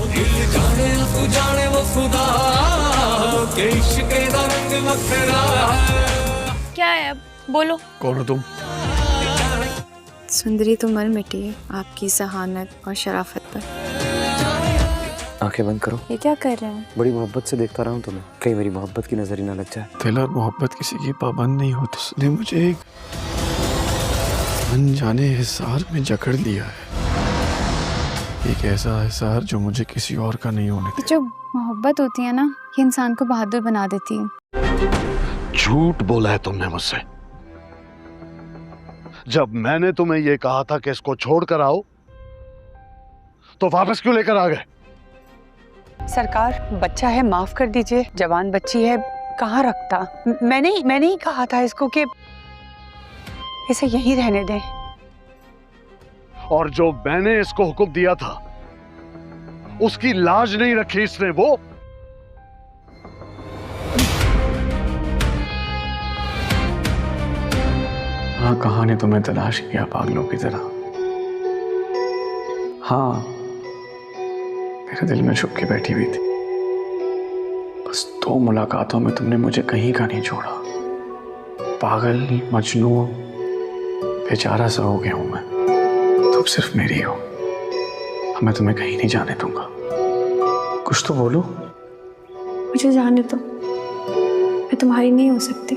दिल जाने तू जाने वो खुदा के इश्क दा रंग वखरा है। क्या है अब बोलो। कौन हो तुम? सुंदरी तो मर मिटी है आपकी जहानत और शराफत पर। आंखें बंद करो। ये क्या कर रहे हैं? बड़ी मोहब्बत से देखता रहा हूँ तुम्हें, कहीं मेरी मोहब्बत की नजर ही ना लग जाए। दिल और मोहब्बत किसी की पाबंद नहीं होती। उसने मुझे एक अनजाने हिसार में जकड़ लिया है, एक ऐसा हिसार जो मुझे किसी और का नहीं होने ये जो मोहब्बत होती है ना, ये इंसान को बहादुर बना देती है। झूठ बोला है तुमने मुझसे। जब मैंने तुम्हें यह कहा था कि इसको छोड़ कर आओ, तो वापस क्यों लेकर आ गए? सरकार, बच्चा है, माफ कर दीजिए, जवान बच्ची है, कहाँ रखता। मैंने ही कहा था इसको कि इसे यहीं रहने दें। और जो मैंने इसको हुक्म दिया था, उसकी लाज नहीं रखी इसने। वो हाँ, कहाँ ने तुम्हें तलाश किया पागलों की तरह। हाँ, मेरे दिल में छुप के बैठी हुई थी। बस 2 मुलाकातों में तुमने मुझे कहीं का नहीं छोड़ा। पागल, मजनू, बेचारा सा हो गया हूं मैं। तुम सिर्फ मेरी हो, मैं तुम्हें कहीं नहीं जाने दूंगा। कुछ तो बोलो। मुझे जाने दो, मैं तुम्हारी नहीं हो सकती।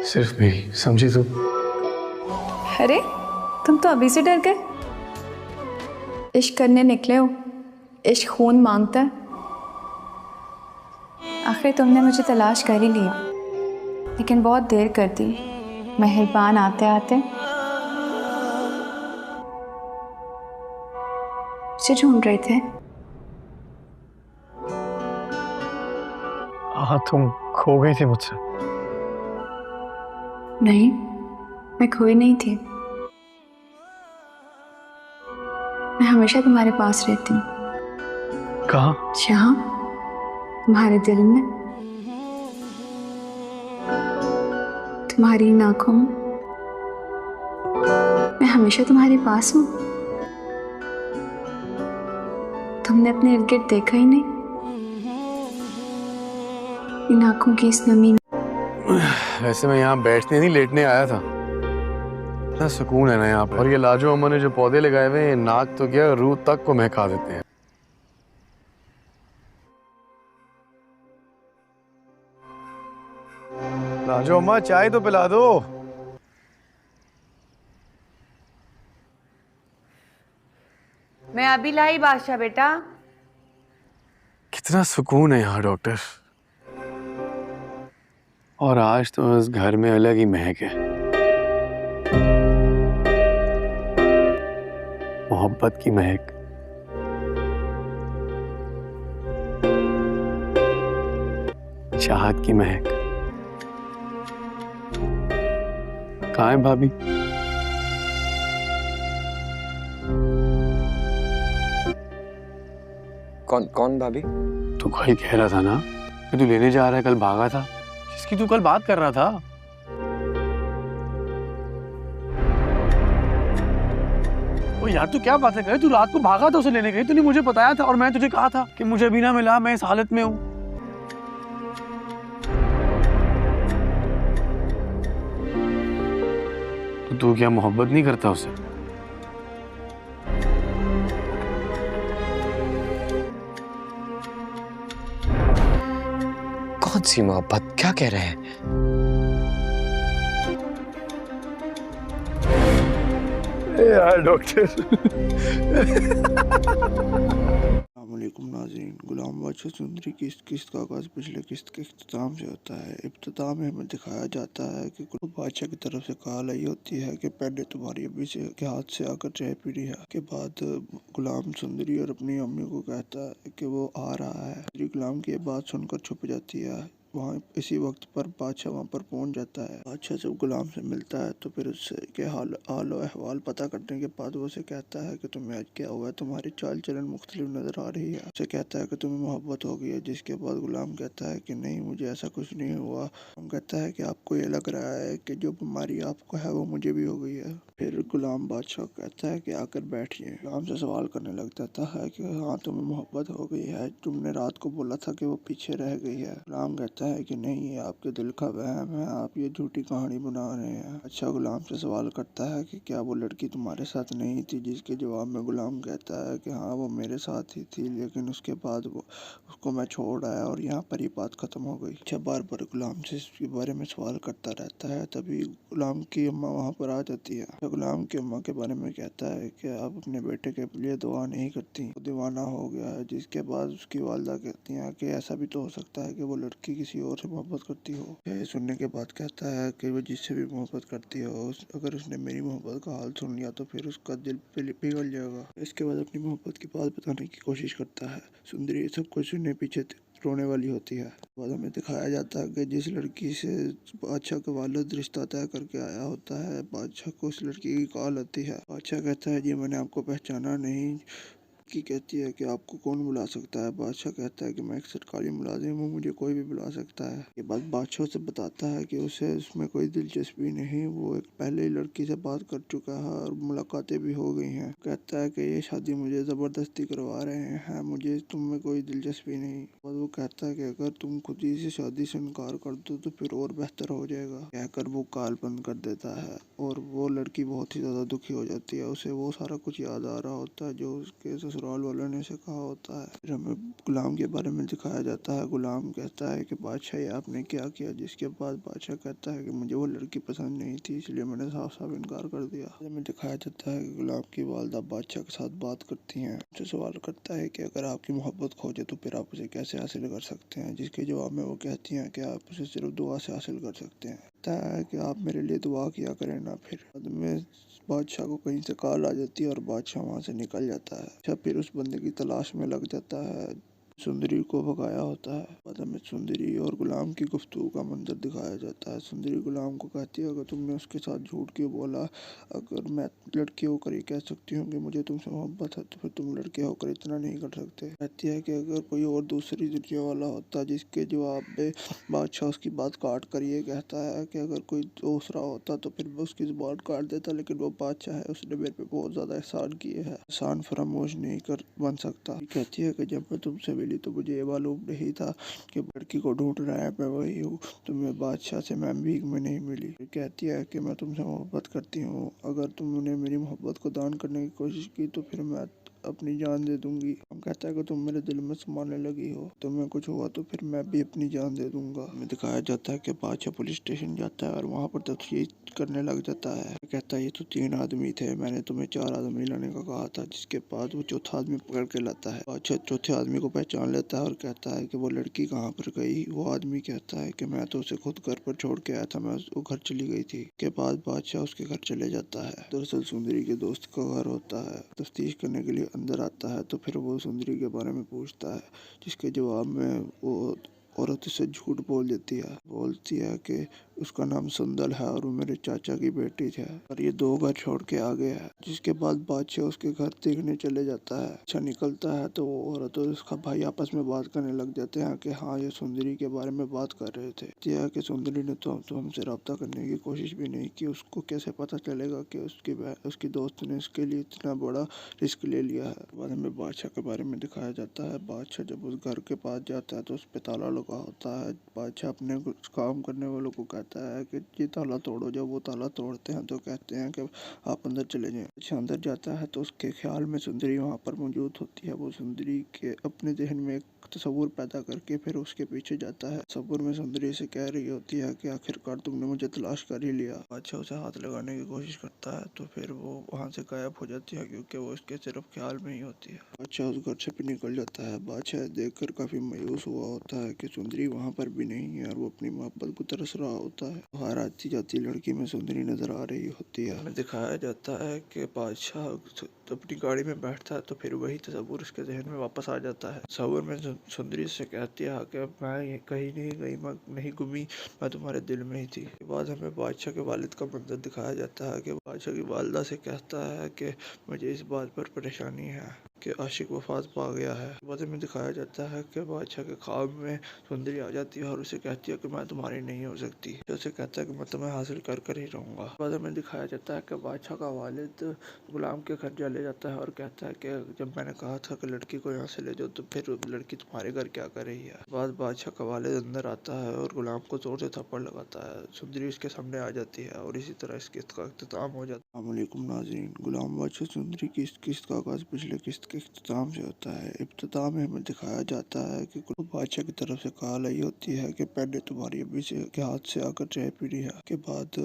सिर्फ मेरी, समझी तुम? अरे तुम तो अभी से डर गए। इश्क करने निकले हो, इश्क खून मांगता है। आखिर तुमने मुझे तलाश कर ही लिया, लेकिन बहुत देर कर दी। मेहरबान आते आते मुझे ढूंढ रहे थे। हाँ, तुम खो गई थी मुझसे। नहीं, मैं खोई नहीं थी। मैं हमेशा तुम्हारे पास रहती हूँ। कहाँ? जहाँ, तुम्हारे दिल में, तुम्हारी इन आंखों में। मैं हमेशा तुम्हारे पास हूँ। तुमने अपने इर्द गिर्द देखा ही नहीं। इन आंखों की इस नमी। वैसे मैं यहाँ बैठने नहीं, लेटने आया था। इतना सुकून है ना यहाँ पर। और ये लाजो अम्मा ने जो पौधे लगाए हुए हैं, नाक तो क्या, रूह तक को महका देते हैं। लाजो अम्मा, चाय तो पिला दो। मैं अभी लाई बादशाह बेटा। कितना सुकून है यहाँ डॉक्टर। और आज तो इस घर में अलग ही महक है, मोहब्बत की महक। चाहत की महक। कहाँ है भाभी? कौन भाभी? तू कल कह रहा था ना कि तू लेने जा रहा है, कल भागा था, जिसकी तू कल बात कर रहा था। ओ यार, तू क्या बातें कर रहा है? तू रात को भागा था उसे लेने गई, तूने मुझे बताया था और मैं तुझे कहा था कि मुझे अभी ना मिला, मैं इस हालत में हूं। तो तू क्या मोहब्बत नहीं करता उससे? कौन सी मोहब्बत? क्या कह रहे हैं? यार डॉक्टर। अस्सलामुअलैकुम नाज़रीन, गुलाम बादशाह सुंदरी की इस किस्त का आगाज़ पिछले किस्त के इख्तिताम से होता है। इब्तिदा में हमें दिखाया जाता है कि गुलाम बादशाह की तरफ से कॉल आई होती है कि पहले तुम्हारी अम्मी से के हाथ से आकर चाय पीनी है। के बाद गुलाम सुंदरी और अपनी अम्मी को कहता है कि वो आ रहा है। गुलाम की ये बात सुनकर छुप जाती है। वहाँ इसी वक्त पर बादशाह वहाँ पर पहुँच जाता है। बादशाह जब गुलाम से मिलता है तो फिर उससे के हाल अहवाल पता करने के बाद वो उसे कहता है कि तुम्हें आज क्या हुआ है, तुम्हारी चाल चलन मुख्तलिफ नजर आ रही है। उसे कहता है कि तुम्हें मोहब्बत हो गई है, जिसके बाद गुलाम कहता है कि नहीं, मुझे ऐसा कुछ नहीं हुआ। गुलाम कहता है कि आपको ये लग रहा है कि जो बीमारी आपको है वो मुझे भी हो गई है। फिर गुलाम बादशाह कहता है कि आकर बैठिए। गुलाम से सवाल करने लग जाता है कि हाँ, तुम्हें मोहब्बत हो गई है, तुमने रात को बोला था कि वो पीछे रह गई है। गुलाम कहता है कि नहीं, ये आपके दिल का वहम है, आप ये झूठी कहानी बना रहे हैं। अच्छा गुलाम से सवाल करता है कि क्या वो लड़की तुम्हारे साथ नहीं थी, जिसके जवाब में गुलाम कहता है कि हाँ, वो मेरे साथ ही थी, लेकिन उसके बाद उसको मैं छोड़ आया और यहाँ पर ही बात खत्म हो गई। अच्छा बार बार गुलाम से इसके बारे में सवाल करता रहता है। तभी गुलाम की अम्मा वहाँ पर आ जाती है। गुलाम की अम्मा के बारे में कहता है कि आप अपने बेटे के लिए दुआ नहीं करती, वो दीवाना हो गया है। जिसके बाद उसकी वालदा कहती है कि ऐसा भी तो हो सकता है कि वो लड़की किसी और से मोहब्बत करती हो। ये सुनने के बाद कहता है कि वो जिससे भी मोहब्बत करती हो, अगर उसने मेरी मोहब्बत का हाल सुन लिया तो फिर उसका दिल पिघल जाएगा। इसके बाद अपनी मोहब्बत की बात बताने की कोशिश करता है। सुंदरी ये सब कुछ सुनने पीछे रोने वाली होती है। बाद हमें दिखाया जाता है कि जिस लड़की से बादशाह का वालिद रिश्ता तय करके आया होता है, बादशाह को उस लड़की की कॉल आती है। बादशाह कहता है जी मैंने आपको पहचाना नहीं। की कहती है कि आपको कौन बुला सकता है। बादशाह कहता है कि मैं एक सरकारी मुलाजिम हूँ, मुझे कोई भी बुला सकता है। ये बात बादशाह से बताता है कि उसे उसमें कोई दिलचस्पी नहीं, वो एक पहले ही लड़की से बात कर चुका है और मुलाकातें भी हो गई हैं। कहता है कि ये शादी मुझे ज़बरदस्ती करवा रहे हैं, मुझे तुम में कोई दिलचस्पी नहीं। और वो कहता है कि अगर तुम खुद ही से शादी से इनकार कर दो तो फिर और बेहतर हो जाएगा। कहकर वो कॉल बंद कर देता है और वो लड़की बहुत ही ज़्यादा दुखी हो जाती है। उसे वो सारा कुछ याद आ रहा होता है जो उसके ससुराल वालों ने उसे कहा होता है। फिर हमें गुलाम के बारे में दिखाया जाता है। गुलाम कहता है कि बादशाह ये आपने क्या किया, जिसके बाद बादशाह कहता है कि मुझे वो लड़की पसंद नहीं थी, इसलिए मैंने साफ साफ इनकार कर दिया। हमें दिखाया जाता है कि गुलाम की वालदा बादशाह के साथ बात करती हैं। उनसे सवाल करता है कि अगर आपकी मोहब्बत खो जाए तो फिर आप उसे कैसे हासिल कर सकते हैं, जिसके जवाब में वो कहती हैं कि आप उसे सिर्फ दुआ से हासिल कर सकते हैं। कहता है कि आप मेरे लिए दुआ किया करें ना। फिर बाद में बादशाह को कहीं से कॉल आ जाती है और बादशाह वहाँ से निकल जाता है। अच्छा फिर उस बंदे की तलाश में लग जाता है, सुंदरी को भगाया होता है। बाद में सुंदरी और गुलाम की गुफ्तगू का मंजर दिखाया जाता है। सुंदरी गुलाम को कहती है अगर तुमने उसके साथ झूठ क्यों बोला, अगर मैं लड़की होकर ये कह सकती हूँ कि मुझे तुमसे मोहब्बत है तो फिर तुम लड़के होकर इतना नहीं कर सकते। कहती है कि अगर कोई और दूसरी दुनिया वाला होता, जिसके जवाब में बादशाह उसकी बात काट कर ये कहता है कि अगर कोई दूसरा होता तो फिर मैं उसकी जुबान काट देता, लेकिन वो बादशाह है, उसने मेरे पे बहुत ज्यादा एहसान किए हैं, एहसान फरामोश नहीं कर बन सकता। कहती है कि जब मैं तुमसे मिली तो मुझे ये मालूम नहीं था कि लड़की को ढूंढ रहा है मैं वही हूँ, तुम्हें बादशाह से मैं भीख में नहीं मिली। कहती है कि मैं तुमसे मोहब्बत करती हूँ, अगर तुमने मेरी मोहब्बत को दान करने की कोशिश की तो फिर मैं अपनी जान दे दूंगी। हम कहता है कि तुम मेरे दिल में समाने लगी हो, तुम्हें कुछ हुआ तो फिर मैं भी अपनी जान दे दूंगा। हमें दिखाया जाता है कि बादशाह पुलिस स्टेशन जाता है और वहाँ पर तफ्तीश करने लग जाता है। कहता है ये तो 3 आदमी थे, मैंने तुम्हें 4 आदमी लाने का कहा था। जिसके बाद वो चौथा आदमी पकड़ के लाता है। बादशाह चौथे आदमी को पहचान लेता है और कहता है कि वो लड़की कहाँ पर गई। वो आदमी कहता है कि मैं तो उसे खुद घर पर छोड़ के आया था, मैं वो घर चली गई थी। के बाद बादशाह उसके घर चले जाता है। दरअसल सुंदरी के दोस्त का घर होता है। तफ्तीश करने के लिए अंदर आता है तो फिर वो सुंदरी के बारे में पूछता है, जिसके जवाब में वो औरत से झूठ बोल देती है। बोलती है कि उसका नाम सुंदर है और वो मेरे चाचा की बेटी है और ये 2 घर छोड़ के आ गया है। जिसके बाद बादशाह उसके घर देखने चले जाता है। अच्छा निकलता है तो वो औरत और उसका भाई आपस में बात करने लग जाते हैं कि हाँ ये सुंदरी के बारे में बात कर रहे थे। यह कि सुंदरी ने तो हमसे रब्ता करने की कोशिश भी नहीं की, उसको कैसे पता चलेगा कि उसकी दोस्त ने उसके लिए इतना बड़ा रिस्क ले लिया है। बाद में बादशाह के बारे में दिखाया जाता है। बादशाह जब उस घर के पास जाता है तो उस पे ताला लगा होता है। बादशाह अपने काम करने वालों को कहता है कि ये ताला तोड़ो। जब वो ताला तोड़ते हैं तो कहते हैं कि आप अंदर चले जाएं। अच्छा अंदर जाता है तो उसके ख्याल में सुंदरी वहाँ पर मौजूद होती है। वो सुंदरी के अपने जहन में एक तस्वुर पैदा करके फिर उसके पीछे जाता है। तस्वुर में सुंदरी से कह रही होती है कि आखिरकार तुमने मुझे तलाश कर ही लिया। बादशाह उसे हाथ लगाने की कोशिश करता है तो फिर वो वहाँ से गायब हो जाती है, क्योंकि वो इसके सिर्फ ख्याल में ही होती है। बादशाह उस घर से भी निकल जाता है। बादशाह देखकर काफी मायूस हुआ होता है कि सुंदरी वहाँ पर भी नहीं है और वो अपनी मोहब्बत को तरस रहा होता है। होता है। बाहर आती जाती लड़की में सुंदरी नजर आ रही होती है। हमें दिखाया जाता है कि बादशाह अपनी गाड़ी में बैठता है तो फिर वही तस्वुर उसके जहन में वापस आ जाता है। तस्वुर में सुंदरी से कहती है कि मैं कहीं नहीं गई, मैं नहीं घूमी, मैं तुम्हारे दिल में ही थी। के बाद हमें बादशाह के वालिद का मंजर दिखाया जाता है कि बादशाह की वालदा से कहता है कि मुझे इस बात पर परेशानी है कि आशिक वफात पा गया है। बाद में दिखाया जाता है कि बादशाह के ख्वाब में सुंदरी आ जाती है और उसे कहती है कि मैं तुम्हारी नहीं हो सकती। उसे कहता है कि मैं तुम्हें हासिल कर कर ही रहूंगा। बाद में दिखाया जाता है कि बादशाह का वालिद गुलाम के घर चले जाता है और कहता है कि जब मैंने कहा था कि लड़की को यहाँ से ले जाओ तो फिर लड़की तुम्हारे घर क्या कर रही है। बाद बादशाह का वालिद अंदर आता है और गुलाम को जोर से थप्पड़ लगाता है। सुंदरी उसके सामने आ जाती है और इसी तरह इस किस्त का अख्ताम हो जाता है। अस्सलामुअलैकुम नाज़रीन, गुलाम बादशाह सुंदरी की इस किस्त का आगाज़ पिछले किस्त के इख्तिताम से होता है। इब्तिदा में हमें दिखाया जाता है कि बादशाह की तरफ से कॉल आई होती है कि पहले तुम्हारी अम्मी से के हाथ से आकर चाय पीनी है। के बाद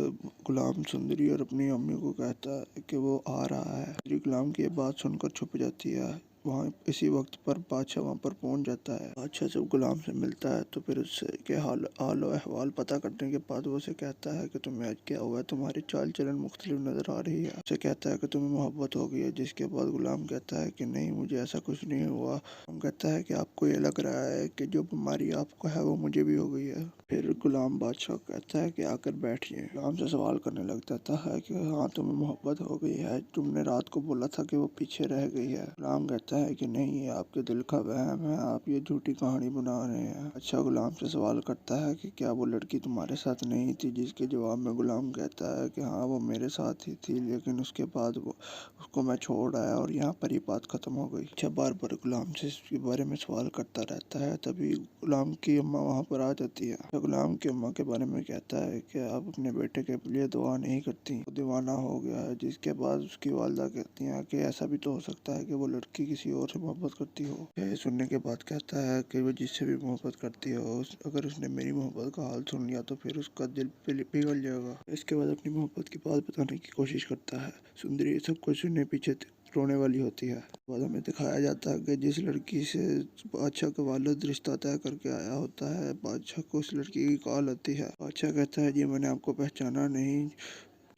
गुलाम सुंदरी और अपनी अम्मी को कहता है कि वो आ रहा है। गुलाम की ये बात सुनकर छुप जाती है। वहाँ इसी वक्त पर बादशाह वहाँ पर पहुँच जाता है। बादशाह जब गुलाम से मिलता है तो फिर उससे के हाल अहवाल पता करने के बाद वो उसे कहता है कि तुम्हें आज क्या हुआ है, तुम्हारी चाल चलन मुख्तलिफ नजर आ रही है। उसे कहता है कि तुम्हें मोहब्बत हो गई है, जिसके बाद गुलाम कहता है कि नहीं, मुझे ऐसा कुछ नहीं हुआ। हम कहता है कि आपको ये लग रहा है कि जो बीमारी आपको है वो मुझे भी हो गई है। फिर गुलाम बादशाह कहता है कि आकर बैठिए। गुलाम से सवाल करने लग जाता है कि हाँ, तुम्हें मोहब्बत हो गई है, तुमने रात को बोला था कि वो पीछे रह गई है। गुलाम कहता है कि नहीं, ये आपके दिल का वहम है, आप ये झूठी कहानी बना रहे हैं। अच्छा गुलाम से सवाल करता है कि क्या वो लड़की तुम्हारे साथ नहीं थी, जिसके जवाब में गुलाम कहता है कि हाँ, वो मेरे साथ ही थी, लेकिन उसके बाद उसको मैं छोड़ आया और यहाँ पर ही बात खत्म हो गई। अच्छा बार बार गुलाम से इसके बारे में सवाल करता रहता है। तभी गुलाम की अम्मा वहाँ पर आ जाती है। गुलाम की अम्मा के बारे में कहता है कि आप अपने बेटे के लिए दुआ नहीं करती, वो दीवाना हो गया है। जिसके बाद उसकी वालदा कहती हैं कि ऐसा भी तो हो सकता है कि वो लड़की किसी और से मोहब्बत करती हो। यह सुनने के बाद कहता है कि वो जिससे भी मोहब्बत करती हो, अगर उसने मेरी मोहब्बत का हाल सुन लिया तो फिर उसका दिल पिघल जाएगा। इसके बाद अपनी मोहब्बत की बात बताने की कोशिश करता है। सुंदरी सब कुछ सुनने पीछे रोने वाली होती है। बाद हमें दिखाया जाता है कि जिस लड़की से बादशाह का वालिद रिश्ता तय करके आया होता है, बादशाह को उस लड़की की कॉल आती है। बादशाह कहता है जी मैंने आपको पहचाना नहीं।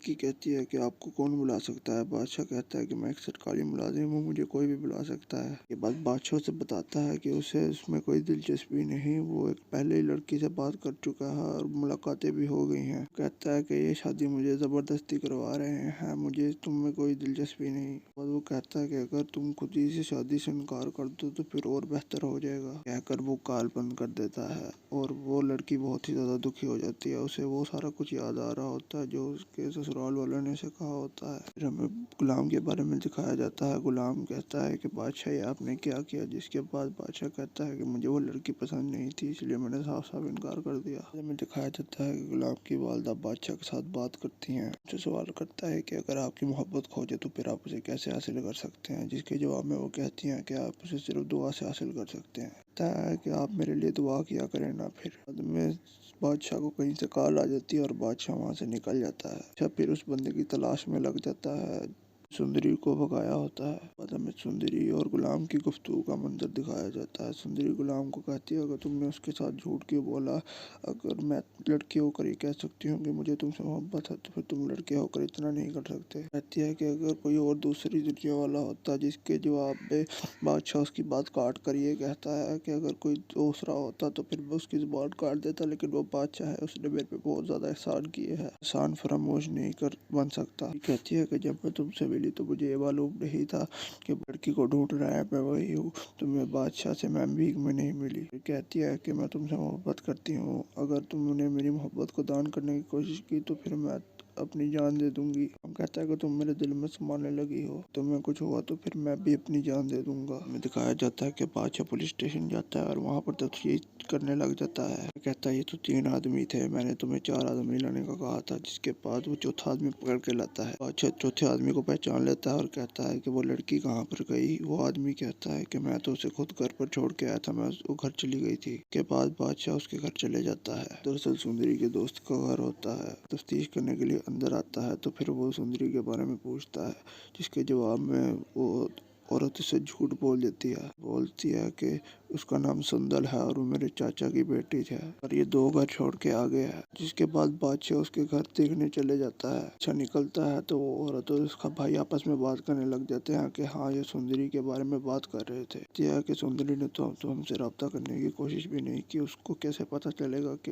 की कहती है कि आपको कौन बुला सकता है। बादशाह कहता है कि मैं एक सरकारी मुलाजिम हूँ, मुझे कोई भी बुला सकता है। ये बात बादशाह से बताता है कि उसे उसमें कोई दिलचस्पी नहीं, वो एक पहले ही लड़की से बात कर चुका है और मुलाकातें भी हो गई हैं। कहता है कि ये शादी मुझे ज़बरदस्ती करवा रहे हैं, मुझे तुम में कोई दिलचस्पी नहीं। और वो कहता है कि अगर तुम खुद ही से शादी से इनकार कर दो तो फिर और बेहतर हो जाएगा। कहकर वो कॉल बंद कर देता है और वो लड़की बहुत ही ज़्यादा दुखी हो जाती है। उसे वो सारा कुछ याद आ रहा होता है जो उसके ससुराल वालों ने उसे कहा होता है। फिर हमें गुलाम के बारे में दिखाया जाता है। गुलाम कहता है कि बादशाह ये आपने क्या किया। जिसके बाद बादशाह कहता है कि मुझे वो लड़की पसंद नहीं थी, इसलिए मैंने साफ साफ इनकार कर दिया। हमें दिखाया जाता है कि गुलाम की वालदा बादशाह के साथ बात करती हैं। उनसे सवाल करता है कि अगर आपकी मोहब्बत खोजे तो फिर आप उसे कैसे हासिल कर सकते हैं। जिसके जवाब में वो कहती हैं कि आप उसे सिर्फ दुआ से हासिल कर सकते हैं। कहता है कि आप मेरे लिए दुआ किया करें ना। फिर बाद में बादशाह को कहीं से कॉल आ जाती है और बादशाह वहाँ से निकल जाता है। अच्छा फिर उस बंदे की तलाश में लग जाता है, सुंदरी को भगाया होता है। बाद में सुंदरी और गुलाम की गुफ्तगू का मंजर दिखाया जाता है। सुंदरी गुलाम को कहती है अगर तुमने उसके साथ झूठ क्यों बोला, अगर मैं लड़की होकर ये कह सकती हूँ कि मुझे तुमसे मोहब्बत है तो फिर तुम लड़के होकर इतना नहीं कर सकते। कहती है कि अगर कोई और दूसरी दुनिया वाला होता। जिसके जवाब में बादशाह उसकी बात काट कर ये कहता है कि अगर कोई दूसरा होता तो फिर वो उसकी जुबान काट देता, लेकिन वो बादशाह है, उसने मेरे पे बहुत ज़्यादा एहसान किए हैं, एहसान फरामोश नहीं कर बन सकता। कहती है कि जब मैं तुमसे मिली तो मुझे ये मालूम नहीं था कि लड़की को ढूंढ रहा है मैं वही हूँ, तुम्हें बादशाह से मैं भीख में नहीं मिली। कहती है कि मैं तुमसे मोहब्बत करती हूँ, अगर तुमने मेरी मोहब्बत को दान करने की कोशिश की तो फिर मैं अपनी जान दे दूंगी। हम कहता है कि तुम मेरे दिल में समाने लगी हो, तुम्हें कुछ हुआ तो फिर मैं भी अपनी जान दे दूंगा। हमें दिखाया जाता है कि बादशाह पुलिस स्टेशन जाता है और वहाँ पर तफ्तीश करने लग जाता है। कहता है ये तो 3 आदमी थे, मैंने तुम्हें 4 आदमी लाने का कहा था। जिसके बाद वो चौथा आदमी पकड़ के लाता है। बादशाह चौथे आदमी को पहचान लेता है और कहता है कि वो लड़की कहाँ पर गई। वो आदमी कहता है कि मैं तो उसे खुद घर पर छोड़ के आया था, मैं वो घर चली गई थी। के बाद बादशाह उसके घर चले जाता है। दरअसल सुंदरी के दोस्त का घर होता है। तफ्तीश करने के लिए अंदर आता है तो फिर वो सुंदरी के बारे में पूछता है, जिसके जवाब में वो औरत उसे झूठ बोल देती है, बोलती है कि उसका नाम सुंदर है और वो मेरे चाचा की बेटी है और ये 2 घर छोड़ के आ गया है। जिसके बाद बादशाह उसके घर देखने चले जाता है। अच्छा निकलता है तो वो औरत और उसका भाई आपस में बात करने लग जाते हैं कि हाँ ये सुंदरी के बारे में बात कर रहे थे। यह कि सुंदरी ने तो हमसे रब्ता करने की कोशिश भी नहीं की। उसको कैसे पता चलेगा कि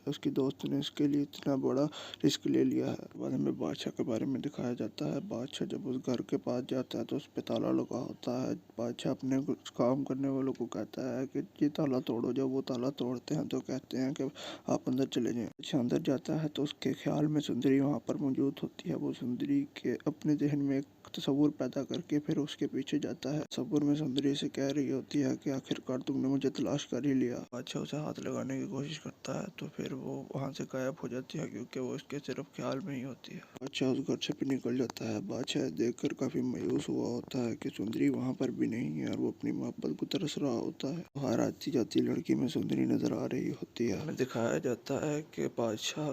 उसकी दोस्त ने उसके लिए इतना बड़ा रिस्क ले लिया है। बाद में बादशाह के बारे में दिखाया जाता है। बादशाह जब उस घर के पास जाता है तो उस पे ताला लगा होता है। बादशाह अपने कुछ काम करने वालों को कहता है कि ये ताला तोड़ो। जब वो ताला तोड़ते हैं तो कहते हैं कि आप अंदर चले जाएं। अच्छा अंदर जाता है तो उसके ख्याल में सुंदरी वहाँ पर मौजूद होती है। वो सुंदरी के अपने जहन में एक तस्वुर पैदा करके फिर उसके पीछे जाता है। तस्वुर में सुंदरी से कह रही होती है कि आखिरकार तुमने मुझे तलाश कर ही लिया। बादशाह उसे हाथ लगाने की कोशिश करता है तो फिर वो वहाँ से गायब हो जाती है क्योंकि वो उसके सिर्फ ख्याल में ही होती है। बादशाह उस घर से भी निकल जाता है। बादशाह देखकर काफी मायूस हुआ होता है कि सुंदरी वहाँ पर भी नहीं है और वो अपनी मोहब्बत को तरस रहा होता है। बाहर आती जाती लड़की में सुंदरी नजर आ रही होती है। हमें दिखाया जाता है कि बादशाह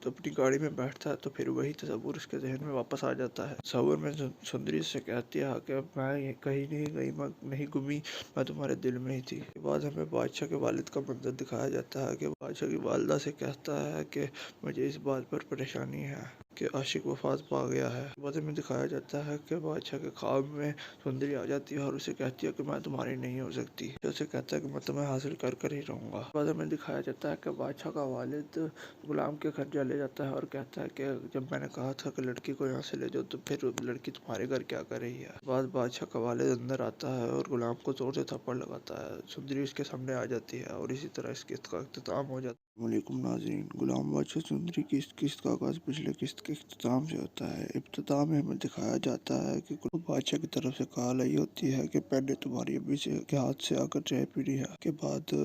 अपनी गाड़ी में बैठता है तो फिर वही तस्वुर उसके जहन में वापस आ जाता है। तस्वुर में सुंदरी से कहती है कि मैं कहीं नहीं गई, मैं नहीं घूमी, मैं तुम्हारे दिल में ही थी। के बाद हमें बादशाह के वालिद का मंजर दिखाया जाता है कि बादशाह की वालदा से कहता है कि मुझे इस बात पर परेशानी है कि आशिक वफात पा गया है। बाद में दिखाया जाता है कि बादशाह के ख्वाब में सुंदरी आ जाती है और उसे कहती है कि मैं तुम्हारी नहीं हो सकती। उसे कहता है कि मैं तुम्हें हासिल कर कर ही रहूंगा। बाद में दिखाया जाता है कि बादशाह का वालिद गुलाम के घर चले जाता है और कहता है कि जब मैंने कहा था कि लड़की को यहाँ से ले जाओ तो फिर लड़की तुम्हारे घर क्या कर रही है। बाद बादशाह का वालिद अंदर आता है और गुलाम को जोर से थप्पड़ लगाता है। सुंदरी उसके सामने आ जाती है और इसी तरह इस किस्त का अख्ताम हो जाता है। वालेकुम नाज़रीन, गुलाम बादशाह सुंदरी की इस किस्त का आगाज़ पिछले किस्त के इख्तिताम से होता है। इब्तिदा में हमें दिखाया जाता है कि बादशाह की तरफ से कॉल आई होती है कि पहले तुम्हारी अम्मी से के हाथ से आकर चाय पीनी है। के बाद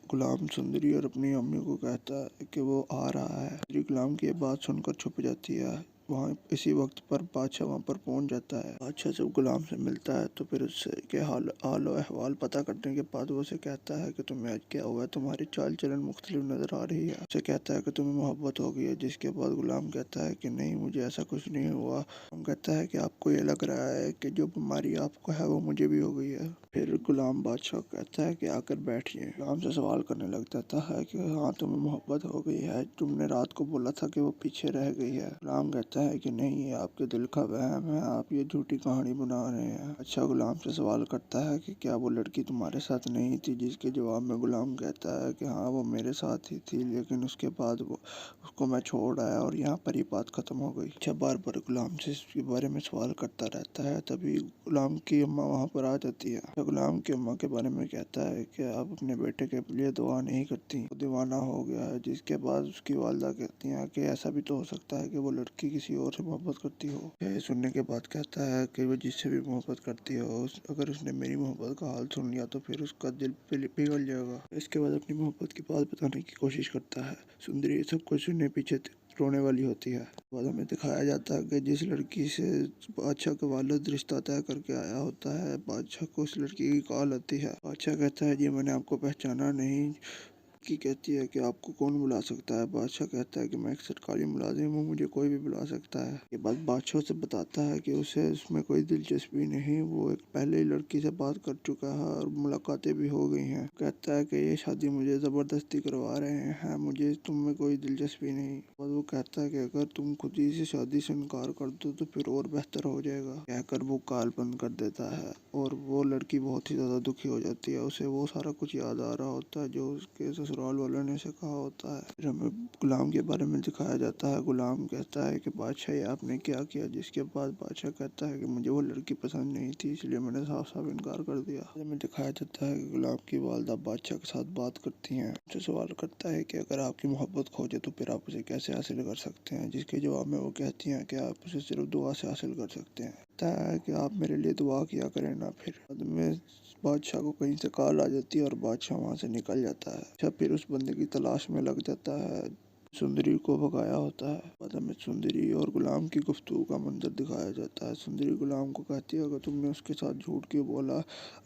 गुलाम सुंदरी और अपनी अम्मी को कहता है कि वो आ रहा है। गुलाम की ये बात सुनकर छुप जाती है। वहाँ इसी वक्त पर बादशाह वहाँ पर पहुँच जाता है। बादशाह जब गुलाम से मिलता है तो फिर उससे के हाल अहवाल पता करने के बाद वो उसे कहता है कि तुम्हें आज क्या हुआ है, तुम्हारी चाल चलन मुख्तलिफ नज़र आ रही है। उसे कहता है कि तुम्हें मोहब्बत हो गई है। जिसके बाद गुलाम कहता है कि नहीं, मुझे ऐसा कुछ नहीं हुआ। हम कहता है कि आपको ये लग रहा है कि जो बीमारी आपको है वो मुझे भी हो गई है। फिर गुलाम बादशाह कहता है कि आकर बैठिए। गुलाम से सवाल करने लग जाता है कि हाँ तुम्हें मोहब्बत हो गई है, तुमने रात को बोला था कि वो पीछे रह गई है। गुलाम कहता है कि नहीं, ये आपके दिल का वहम है, आप ये झूठी कहानी बना रहे हैं। अच्छा गुलाम से सवाल करता है कि क्या वो लड़की तुम्हारे साथ नहीं थी। जिसके जवाब में गुलाम कहता है कि हाँ वो मेरे साथ ही थी, लेकिन उसके बाद उसको मैं छोड़ आया और यहाँ पर ही बात खत्म हो गई। अच्छा बार बार गुलाम से इसके बारे में सवाल करता रहता है। तभी गुलाम की अम्मा वहाँ पर आ जाती है। गुलाम की अम्मा के बारे में कहता है कि आप अपने बेटे के लिए दुआ नहीं करती, वो दीवाना हो गया है। जिसके बाद उसकी वालदा कहती हैं कि ऐसा भी तो हो सकता है कि वो लड़की किसी और से मोहब्बत करती हो। ये सुनने के बाद कहता है कि वो जिससे भी मोहब्बत करती हो, अगर उसने मेरी मोहब्बत का हाल सुन लिया तो फिर उसका दिल पिघल जाएगा। इसके बाद अपनी मोहब्बत की बात बताने की कोशिश करता है। सुंदरी सब कुछ सुनने पीछे रोने वाली होती है। बाद हमें दिखाया जाता है कि जिस लड़की से बादशाह का वालिद रिश्ता तय करके आया होता है, बादशाह को उस लड़की की कॉल आती है। बादशाह कहता है जी मैंने आपको पहचाना नहीं। की कहती है कि आपको कौन बुला सकता है। बादशाह कहता है कि मैं एक सरकारी मुलाजिम हूँ, मुझे कोई भी बुला सकता है। ये बात बादशाह से बताता है कि उसे इसमें कोई दिलचस्पी नहीं, वो एक पहले ही लड़की से बात कर चुका है और मुलाकातें भी हो गई हैं। कहता है कि ये शादी मुझे ज़बरदस्ती करवा रहे हैं, मुझे तुम में कोई दिलचस्पी नहीं। और वो कहता है कि अगर तुम खुद ही से शादी से इनकार कर दो तो फिर और बेहतर हो जाएगा। कहकर वो कॉल बंद कर देता है और वो लड़की बहुत ही ज़्यादा दुखी हो जाती है। उसे वो सारा कुछ याद आ रहा होता है जो उसके ससुराल वालों ने उसे कहा होता है। फिर हमें गुलाम के बारे में दिखाया जाता है। गुलाम कहता है कि बादशाह ये आपने क्या किया। जिसके बाद बादशाह कहता है कि मुझे वो लड़की पसंद नहीं थी, इसलिए मैंने साफ साफ इनकार कर दिया। हमें दिखाया जाता है कि गुलाम की वालदा बादशाह के साथ बात करती हैं। उनसे सवाल करता है कि अगर आपकी मोहब्बत खो जाए तो फिर आप उसे कैसे हासिल कर सकते हैं। जिसके जवाब में वो कहती हैं कि आप उसे सिर्फ दुआ से हासिल कर सकते हैं। कहता है कि आप मेरे लिए दुआ किया करें ना। फिर बाद में बादशाह को कहीं से कॉल आ जाती है और बादशाह वहाँ से निकल जाता है। अच्छा फिर उस बंदे की तलाश में लग जाता है सुंदरी को भगाया होता है। बाद में सुंदरी और गुलाम की गुफ्तगू का मंजर दिखाया जाता है। सुंदरी गुलाम को कहती है, अगर तुमने उसके साथ झूठ क्यों बोला?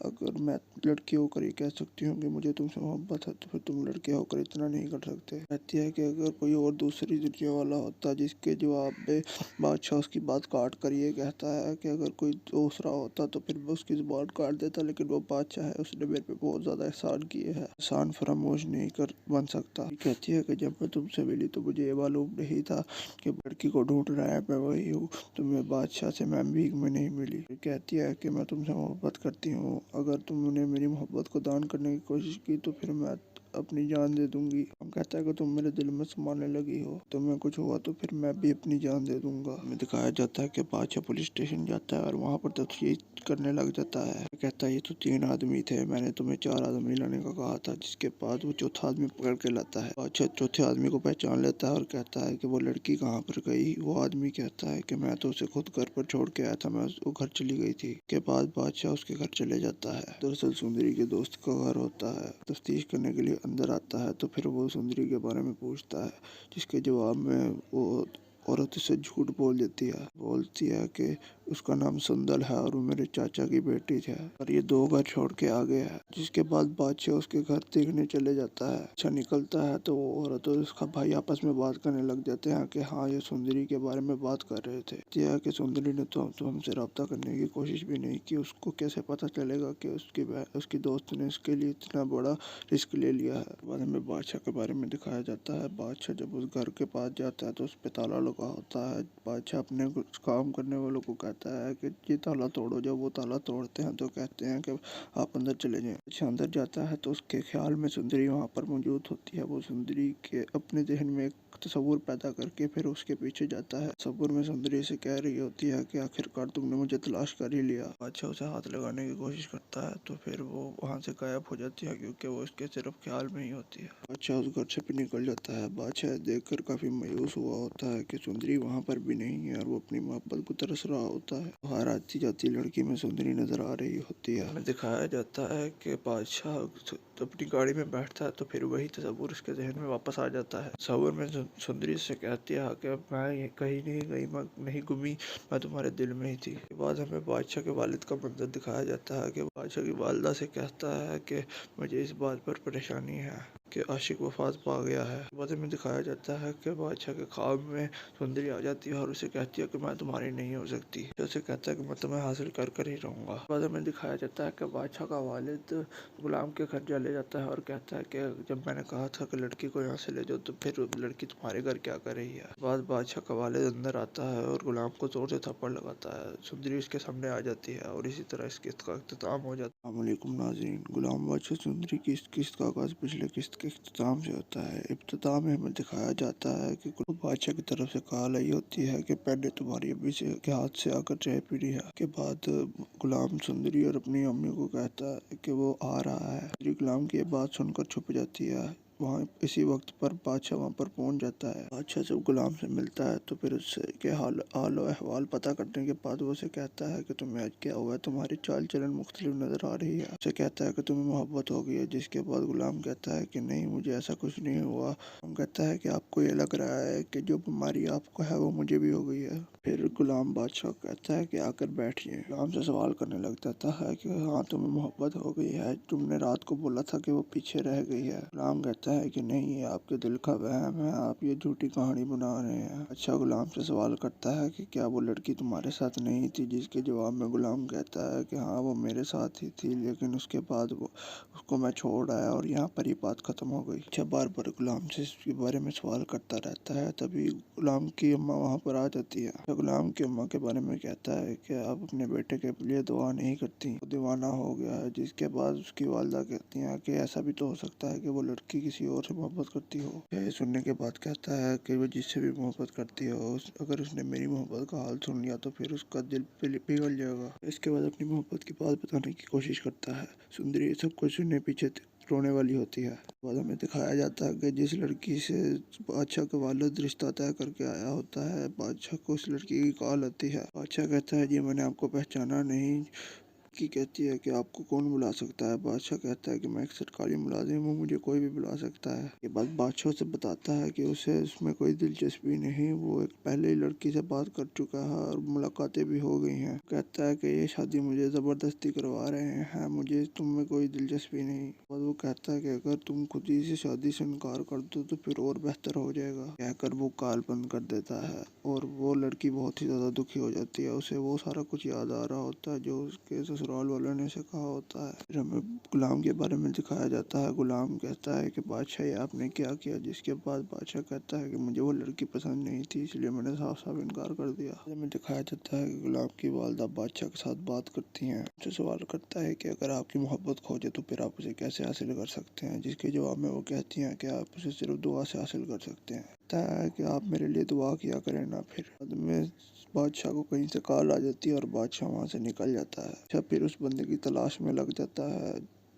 अगर मैं लड़की होकर ये कह सकती हूँ कि मुझे तुमसे मोहब्बत है, तो फिर तुम लड़के होकर इतना नहीं कर सकते। कहती है कि अगर कोई और दूसरी दुनिया वाला होता, जिसके जवाब में बादशाह उसकी बात काट कर ये कहता है कि अगर कोई दूसरा होता तो फिर मैं उसकी जुबान काट देता, लेकिन वो बादशाह है, उसने मेरे पे बहुत ज्यादा एहसान किए हैं, एहसान फरामोश नहीं कर बन सकता। कहती है कि जब मैं तुमसे मिली तो मुझे ये मालूम नहीं था कि लड़की को ढूंढ रहा है मैं वही हूँ। तुम्हें बादशाह से मैं भीख में नहीं मिली। कहती है कि मैं तुमसे मोहब्बत करती हूँ, अगर तुमने मेरी मोहब्बत को दान करने की कोशिश की तो फिर मैं अपनी जान दे दूंगी। हम कहता है कि तुम मेरे दिल में समाने लगी हो, तुम्हें कुछ हुआ तो फिर मैं भी अपनी जान दे दूंगा। हमें दिखाया जाता है कि बादशाह पुलिस स्टेशन जाता है और वहाँ पर तफ्तीश करने लग जाता है। कहता है ये तो 3 आदमी थे, मैंने तुम्हें 4 आदमी लाने का कहा था। जिसके बाद वो चौथा आदमी पकड़ के लाता है। बादशाह चौथे आदमी को पहचान लेता है और कहता है कि वो लड़की कहाँ पर गई। वो आदमी कहता है कि मैं तो उसे खुद घर पर छोड़ के आया था, मैं वो घर चली गई थी। के बाद बादशाह उसके घर चले जाता है। दरअसल सुंदरी के दोस्त का घर होता है। तफ्तीश करने के लिए अंदर आता है तो फिर वो सुंदरी के बारे में पूछता है, जिसके जवाब में वो औरत उसे झूठ बोल देती है। बोलती है कि उसका नाम सुंदर है और वो मेरे चाचा की बेटी है और ये 2 घर छोड़ के आ गया है। जिसके बाद बादशाह उसके घर देखने चले जाता है। अच्छा निकलता है तो वो औरत और उसका भाई आपस में बात करने लग जाते हैं कि हाँ ये सुंदरी के बारे में बात कर रहे थे। यह कि सुंदरी ने तो हमसे रब्ता करने की कोशिश भी नहीं की। उसको कैसे पता चलेगा कि उसकी दोस्त ने उसके लिए इतना बड़ा रिस्क ले लिया है। बाद में बादशाह के बारे में दिखाया जाता है। बादशाह जब उस घर के पास जाता है तो उस पे ताला लगा होता है। बादशाह अपने काम करने वालों को कहता है कि ये ताला तोड़ो। जब वो ताला तोड़ते हैं तो कहते हैं कि आप अंदर चले जाएं। अच्छा अंदर जाता है तो उसके ख्याल में सुंदरी वहाँ पर मौजूद होती है। वो सुंदरी के अपने जहन में एक तस्वुर पैदा करके फिर उसके पीछे जाता है। तस्वुर में सुंदरी से कह रही होती है कि आखिरकार तुमने मुझे तलाश कर ही लिया। बादशाह उसे हाथ लगाने की कोशिश करता है तो फिर वो वहाँ से गायब हो जाती है, क्योंकि वो उसके सिर्फ ख्याल में ही होती है। बादशाह उस घर से भी निकल जाता है। बादशाह देखकर काफी मायूस हुआ होता है कि सुंदरी वहाँ पर भी नहीं है और वो अपनी मोहब्बत को तरस रहा होता है। बाहर आती जाती लड़की में सुंदरी नजर आ रही होती है। हमें दिखाया जाता है कि बादशाह अपनी गाड़ी में बैठता है तो फिर वही तस्वुर उसके जहन में वापस आ जाता है। तस्वुर में सुंदरी से कहती है कि मैं कहीं नहीं गई, मैं नहीं घूमी, मैं तुम्हारे दिल में ही थी। के बाद हमें बादशाह के वालिद का मंजर दिखाया जाता है कि बादशाह की वालिदा से कहता है कि मुझे इस बात पर परेशानी है कि आशिक वफात पा गया है। बाद में दिखाया जाता है कि बादशाह के ख्वाब में सुंदरी आ जाती है और उसे कहती है कि मैं तुम्हारी नहीं हो सकती। उसे कहता है कि मैं तुम्हें हासिल कर कर ही रहूंगा। बाद में दिखाया जाता है कि बादशाह का वालिद गुलाम के घर चले जाता है और कहता है कि जब मैंने कहा था कि लड़की को यहाँ से ले जाओ तो फिर लड़की तुम्हारे घर क्या कर रही है। बाद बादशाह का वालिद अंदर आता है और गुलाम को जोर से थप्पड़ लगाता है। सुंदरी उसके सामने आ जाती है और इसी तरह इस किस्त का इख्तिताम हो जाता है। अस्सलाम वालेकुम नाज़रीन, गुलाम बादशाह सुंदरी की इस किस्त का आगाज़ पिछले किस्त के इख्तिताम से होता है। इब्तिदा में हमें दिखाया जाता है कि बादशाह की तरफ से कॉल आई होती है कि पहले तुम्हारी अम्मी से के हाथ से आकर चाय पीनी है। के बाद गुलाम सुंदरी और अपनी अम्मी को कहता है कि वो आ रहा है। गुलाम की ये बात सुनकर छुप जाती है। वहाँ इसी वक्त पर बादशाह वहाँ पर पहुँच जाता है। बादशाह जब गुलाम से मिलता है तो फिर उससे के हाल अहवाल पता करने के बाद वो उसे कहता है कि तुम्हें आज क्या हुआ है, तुम्हारी चाल चलन मुख्तलिफ नजर आ रही है। उसे कहता है कि तुम्हें मोहब्बत हो गई है। जिसके बाद गुलाम कहता है कि नहीं, मुझे ऐसा कुछ नहीं हुआ। हम कहता है कि आपको ये लग रहा है कि जो बीमारी आपको है वो मुझे भी हो गई है। फिर गुलाम बादशाह कहता है कि आकर बैठिए। गुलाम से सवाल करने लग जाता है कि हाँ तुम्हें मोहब्बत हो गई है, तुमने रात को बोला था कि वो पीछे रह गई है। गुलाम कहता है कि नहीं, ये आपके दिल का वहम है, आप ये झूठी कहानी बना रहे हैं। अच्छा गुलाम से सवाल करता है कि क्या वो लड़की तुम्हारे साथ नहीं थी। जिसके जवाब में गुलाम कहता है कि हाँ वो मेरे साथ ही थी, लेकिन उसके बाद उसको मैं छोड़ आया और यहाँ पर ही बात खत्म हो गई। अच्छा बार बार गुलाम से इसके बारे में सवाल करता रहता है। तभी गुलाम की अम्मा वहाँ पर आ जाती है। गुलाम की अम्मा के बारे में कहता है कि आप अपने बेटे के लिए दुआ नहीं करती, वो दीवाना हो गया है। जिसके बाद उसकी वालिदा कहती हैं कि ऐसा भी तो हो सकता है कि वो लड़की किसी और से मोहब्बत करती हो। यह सुनने के बाद कहता है कि वो जिससे भी मोहब्बत करती हो, अगर उसने मेरी मोहब्बत का हाल सुन लिया तो फिर उसका दिल पिघल जाएगा। इसके बाद अपनी मोहब्बत की बात बताने की कोशिश करता है। सुंदरी सब कुछ सुनने पीछे रोने वाली होती है। बाद हमें दिखाया जाता है कि जिस लड़की से बादशाह का वालिद रिश्ता तय करके आया होता है, बादशाह को उस लड़की की कॉल आती है। बादशाह कहता है जी मैंने आपको पहचाना नहीं, की कहती है कि आपको कौन बुला सकता है। बादशाह कहता है कि मैं एक सरकारी मुलाजिम हूँ, मुझे कोई भी बुला सकता है। ये बात बादशाह से बताता है कि उसे उसमें कोई दिलचस्पी नहीं, वो एक पहले ही लड़की से बात कर चुका है और मुलाकातें भी हो गई हैं। कहता है कि ये शादी मुझे जबरदस्ती करवा रहे हैं, मुझे तुम में कोई दिलचस्पी नहीं। और वो कहता है कि अगर तुम खुद ही से शादी से इनकार कर दो तो फिर और बेहतर हो जाएगा। कहकर वो कॉल बंद कर देता है और वो लड़की बहुत ही ज्यादा दुखी हो जाती है। उसे वो सारा कुछ याद आ रहा होता है जो उसके ससुराल वालों ने उसे कहा होता है। फिर हमें गुलाम के बारे में दिखाया जाता है। गुलाम कहता है कि बादशाह ये आपने क्या किया, जिसके बाद बादशाह कहता है कि मुझे वो लड़की पसंद नहीं थी, इसलिए मैंने साफ साफ इनकार कर दिया। हमें दिखाया जाता है कि गुलाम की वालदा बादशाह के साथ बात करती हैं। उनसे सवाल करता है कि अगर आपकी मोहब्बत खोजे तो फिर आप उसे कैसे हासिल कर सकते हैं, जिसके जवाब में वो कहती हैं कि आप उसे सिर्फ दुआ से हासिल कर सकते हैं। कहता है कि आप मेरे लिए दुआ किया करें ना। फिर बाद में बादशाह को कहीं से कॉल आ जाती है और बादशाह वहाँ से निकल जाता है। अच्छा, फिर उस बंदे की तलाश में लग जाता है,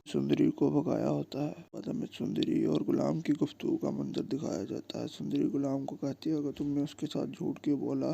सुंदरी को भगाया होता है। बाद में सुंदरी और गुलाम की गुफ्तगू का मंजर दिखाया जाता है। सुंदरी गुलाम को कहती है अगर तुमने उसके साथ झूठ क्यों बोला,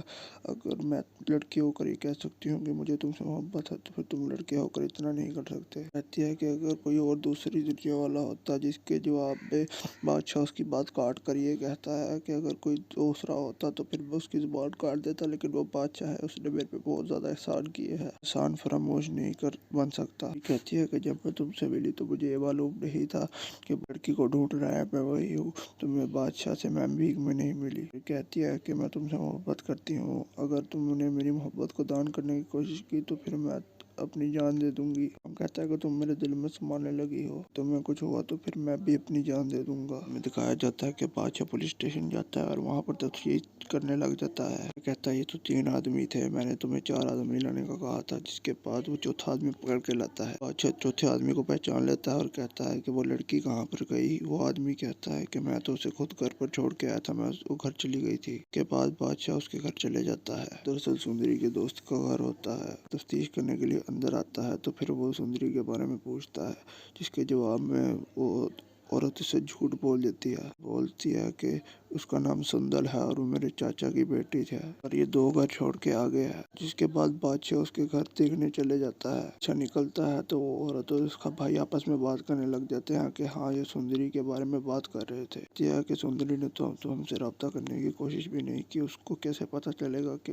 अगर मैं लड़की होकर ही कह सकती हूँ कि मुझे तुमसे मोहब्बत है तो फिर तुम लड़के होकर इतना नहीं कर सकते। कहती है कि अगर कोई और दूसरी दुनिया वाला होता, जिसके जवाब में बादशाह उसकी बात काट कर ये कहता है कि अगर कोई दूसरा होता तो फिर मैं उसकी जुबान काट देता, लेकिन वो बादशाह है, उसने मेरे पे बहुत ज्यादा एहसान किए हैं, एहसान फरामोश नहीं कर बन सकता। कहती है कि जब मैं तुमसे मिली तो मुझे ये मालूम नहीं था कि लड़की को ढूंढ रहा है मैं वही हूँ, तुम्हें बादशाह से मैं भीख में नहीं मिली। कहती है कि मैं तुमसे मोहब्बत करती हूँ, अगर तुमने मेरी मोहब्बत को दान करने की कोशिश की तो फिर मैं अपनी जान दे दूंगी। हम कहता है कि तुम मेरे दिल में समाने लगी हो, तुम्हें कुछ हुआ तो फिर मैं भी अपनी जान दे दूंगा। हमें दिखाया जाता है कि बादशाह पुलिस स्टेशन जाता है और वहाँ पर तफ्तीश करने लग जाता है। कहता है ये तो 3 आदमी थे, मैंने तुम्हें 4 आदमी लाने का कहा था। जिसके बाद वो चौथा आदमी पकड़ के लाता है। बादशाह चौथे आदमी को पहचान लेता है और कहता है कि वो लड़की कहाँ पर गई। वो आदमी कहता है कि मैं तो उसे खुद घर पर छोड़ के आया था, मैं वो घर चली गई थी। के बाद बादशाह उसके घर चले जाता है। दरअसल सुंदरी के दोस्त का घर होता है। तफ्तीश करने के लिए अंदर आता है तो फिर वो सुंदरी के बारे में पूछता है, जिसके जवाब में वो औरत उसे झूठ बोल देती है। बोलती है कि उसका नाम सुंदर है और वो मेरे चाचा की बेटी है और ये 2 घर छोड़ के आ गया है। जिसके बाद बादशाह उसके घर देखने चले जाता है। अच्छा निकलता है तो वो औरत और उसका भाई आपस में बात करने लग जाते हैं कि हाँ ये सुंदरी के बारे में बात कर रहे थे। कि सुंदरी ने तो हमसे रब्ता करने की कोशिश भी नहीं की, उसको कैसे पता चलेगा कि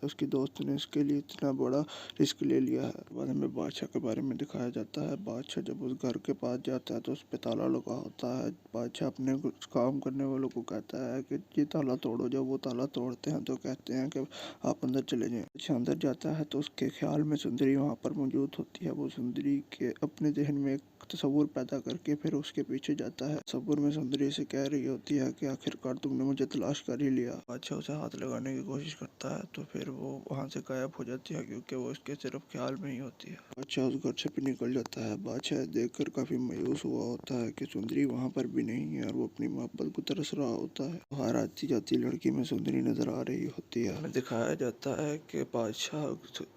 उसकी दोस्त ने उसके लिए इतना बड़ा रिस्क ले लिया है। बाद में बादशाह के बारे में दिखाया जाता है। बादशाह जब उस घर के पास जाता है तो उस पे ताला लगा होता है। बादशाह अपने काम करने वालों को कहता है कि ये ताला तोड़ो। जब वो ताला तोड़ते हैं तो कहते हैं कि आप अंदर चले जाएं। अच्छा अंदर जाता है तो उसके ख्याल में सुंदरी वहाँ पर मौजूद होती है। वो सुंदरी के अपने जहन में एक तस्वुर पैदा करके फिर उसके पीछे जाता है। तस्वुर में सुंदरी से कह रही होती है कि आखिरकार तुमने मुझे तलाश कर ही लिया। बादशाह उसे हाथ लगाने की कोशिश करता है तो फिर वो वहाँ से गायब हो जाती है, क्योंकि वो उसके सिर्फ ख्याल में ही होती है। बादशाह उस घर से भी निकल जाता है। बादशाह देखकर काफी मायूस हुआ होता है कि सुंदरी वहाँ पर भी नहीं है और वो अपनी मोहब्बत को तरस रहा होता है। बाहर आती जाती लड़की में सुंदरी नजर आ रही होती है। हमें दिखाया जाता है कि बादशाह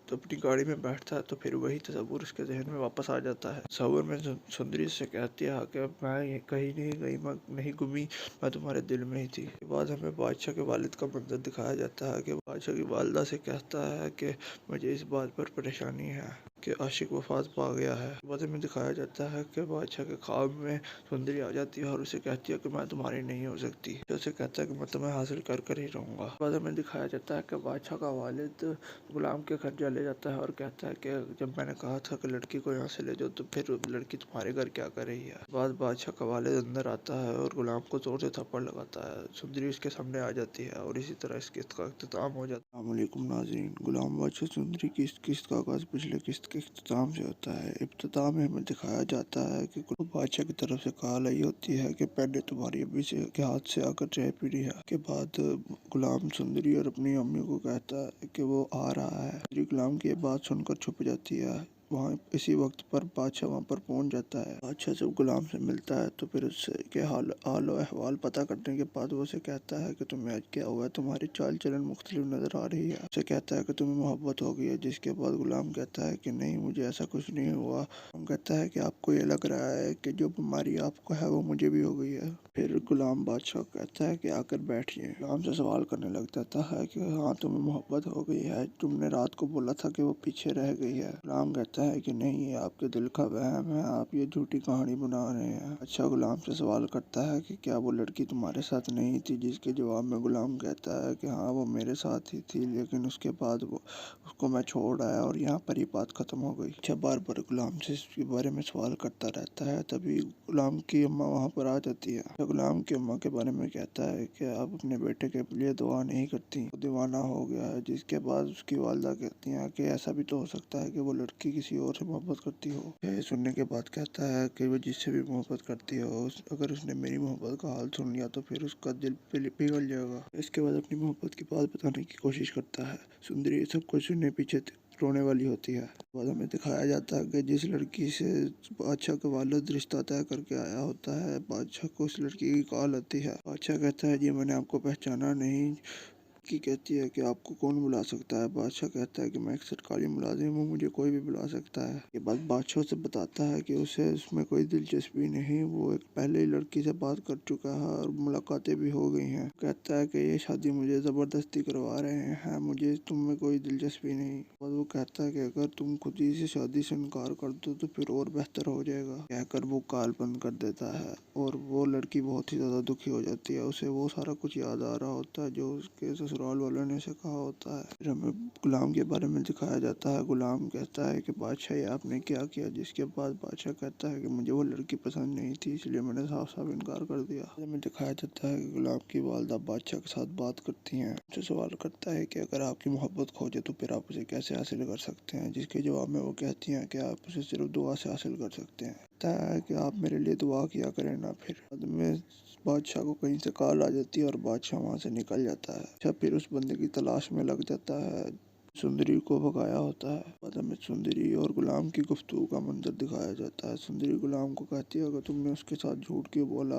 अपनी गाड़ी में बैठता है तो फिर वही तस्वुर उसके जहन में वापस आ जाता है। तस्वुर में सुंदरी से कहती है कि मैं कहीं नहीं गई, मैं नहीं घूमी, मैं तुम्हारे दिल में ही थी। के बाद हमें बादशाह के वालिद का मंजर दिखाया जाता है कि बादशाह की वालदा से कहता है कि मुझे इस बात पर परेशानी है कि आशिक वफात पा गया है। बाद में दिखाया जाता है कि बादशाह के ख्वाब में सुंदरी आ जाती है और उसे कहती है कि मैं तुम्हारी नहीं हो सकती। तो उसे कहता है कि मैं तुम्हें हासिल कर कर ही रहूंगा। बाद में दिखाया जाता है कि बादशाह का वालिद गुलाम के घर चले जाता है और कहता है कि जब मैंने कहा था कि लड़की को यहाँ से ले जाओ तो फिर लड़की तुम्हारे घर क्या कर रही है। बाद बादशाह का वालिद अंदर आता है और गुलाम को जोर से थप्पड़ लगाता है। सुंदरी उसके सामने आ जाती है और इसी तरह इस किस्त का इख्तिताम हो जाता है। अस्सलामुअलैकुम नाज़रीन, गुलाम बादशाह सुंदरी की इस किस्त का आगाज़ पिछले किस्त के इख्तिताम से होता है। इब्तिदा में हमें दिखाया जाता है कि बादशाह की तरफ से कॉल आई होती है कि पहले तुम्हारी अभी से के हाथ से आकर चाय पी रही है। के बाद गुलाम सुंदरी और अपनी अम्मी को कहता है कि वो आ रहा है। गुलाम की बात सुनकर छुप जाती है। वहाँ इसी वक्त पर बादशाह वहाँ पर पहुँच जाता है। बादशाह जब गुलाम से मिलता है तो फिर उससे के हाल अहवाल पता करने के बाद वो उसे कहता है कि तुम्हें आज क्या हुआ है, तुम्हारी चाल चलन मुख्तलिफ नजर आ रही है। उसे कहता है कि तुम्हें मोहब्बत हो गई है। जिसके बाद गुलाम कहता है कि नहीं, मुझे ऐसा कुछ नहीं हुआ। हम कहता है कि आपको ये लग रहा है कि जो बीमारी आपको है वो मुझे भी हो गई है। फिर गुलाम बादशाह कहता है कि आकर बैठिए। गुलाम से सवाल करने लग जाता है कि हाँ तुम्हें मोहब्बत हो गई है, तुमने रात को बोला था कि वो पीछे रह गई है। गुलाम कहता कहता है कि नहीं, ये आपके दिल का वहम है, आप ये झूठी कहानी बना रहे हैं। बादशाह गुलाम से सवाल करता है कि क्या वो लड़की तुम्हारे साथ नहीं थी, जिसके जवाब में गुलाम कहता है कि हाँ वो मेरे साथ ही थी, लेकिन उसके बाद उसको मैं छोड़ आया और यहाँ पर ही बात खत्म हो गई। अच्छा बार बार गुलाम से इसके बारे में सवाल करता रहता है। तभी गुलाम की अम्मा वहाँ पर आ जाती है। गुलाम की अम्मा के बारे में कहता है कि आप अपने बेटे के लिए दुआ नहीं करती, वो दीवाना हो गया है। जिसके बाद उसकी वालदा कहती हैं कि ऐसा भी तो हो सकता है कि वो लड़की किसी और से मोहब्बत करती हो। ये सुनने के बाद कहता है कि वो जिससे भी मोहब्बत करती हो, अगर उसने मेरी मोहब्बत का हाल सुन लिया तो फिर उसका दिल पिघल जाएगा। इसके बाद अपनी मोहब्बत की बात बताने की कोशिश करता है। सुंदरी सब कुछ सुनने पीछे रोने वाली होती है। बाद हमें दिखाया जाता है कि जिस लड़की से बादशाह का वालिद रिश्ता तय करके आया होता है, बादशाह को उस लड़की की कॉल आती है। बादशाह कहता है जी मैंने आपको पहचाना नहीं। की कहती है कि आपको कौन बुला सकता है। बादशाह कहता है कि मैं एक सरकारी मुलाजिम हूँ, मुझे कोई भी बुला सकता है। ये बात बादशाह से बताता है कि उसे उसमें कोई दिलचस्पी नहीं, वो एक पहले ही लड़की से बात कर चुका है और मुलाकातें भी हो गई हैं। कहता है कि ये शादी मुझे ज़बरदस्ती करवा रहे हैं, मुझे तुम में कोई दिलचस्पी नहीं। और वो कहता है कि अगर तुम खुद ही से शादी से इनकार कर दो तो फिर और बेहतर हो जाएगा। कहकर वो कॉल बंद कर देता है और वो लड़की बहुत ही ज़्यादा दुखी हो जाती है। उसे वो सारा कुछ याद आ रहा होता है जो उसके ससुराल वालों ने उसे कहा होता है। फिर हमें गुलाम के बारे में दिखाया जाता है। गुलाम कहता है कि बादशाह ये आपने क्या किया। जिसके बाद बादशाह कहता है कि मुझे वो लड़की पसंद नहीं थी, इसलिए मैंने साफ साफ इनकार कर दिया। हमें दिखाया जाता है कि गुलाम की वालदा बादशाह के साथ बात करती हैं। उनसे सवाल करता है कि अगर आपकी मोहब्बत खो जाए तो फिर आप उसे कैसे हासिल कर सकते हैं। जिसके जवाब में वो कहती हैं कि आप उसे सिर्फ दुआ से हासिल कर सकते हैं। कहता है कि आप मेरे लिए दुआ किया करें ना। फिर बाद में बादशाह को कहीं से कॉल आ जाती है और बादशाह वहाँ से निकल जाता है। अच्छा फिर उस बंदे की तलाश में लग जाता है। सुंदरी को भगाया होता है। बाद में सुंदरी और गुलाम की गुफ्तगू का मंजर दिखाया जाता है। सुंदरी गुलाम को कहती है अगर तुमने उसके साथ झूठ क्यों बोला,